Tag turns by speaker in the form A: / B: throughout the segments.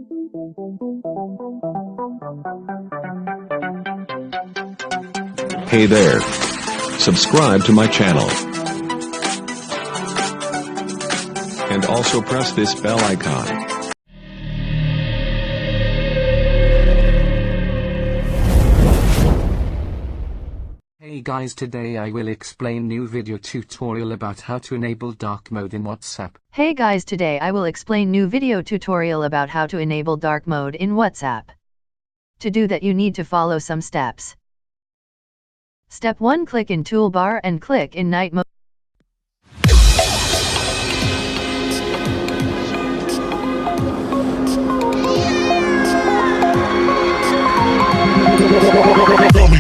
A: Hey there. Subscribe to my channel. And also press this bell icon.
B: Hey guys, today I will explain new video tutorial about how to enable dark mode in WhatsApp.
C: Hey guys, today I will explain new video tutorial about how to enable dark mode in WhatsApp. To do that you need to follow some steps. Step 1, click in toolbar and click in night mode.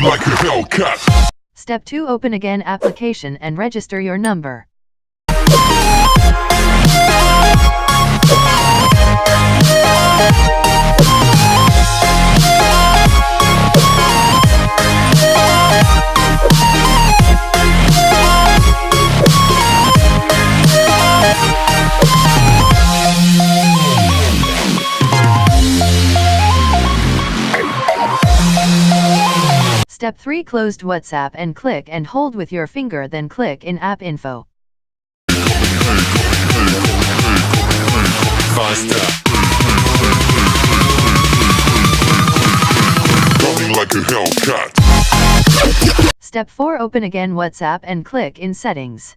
D: Like a Hellcat.
C: Step 2, open again application and register your number. Step 3, closed WhatsApp and click and hold with your finger, then click in app info.
D: Like a Hellcat.
C: Step 4, open again WhatsApp and click in settings.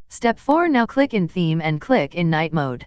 C: Step 4, now click in theme and click in night mode.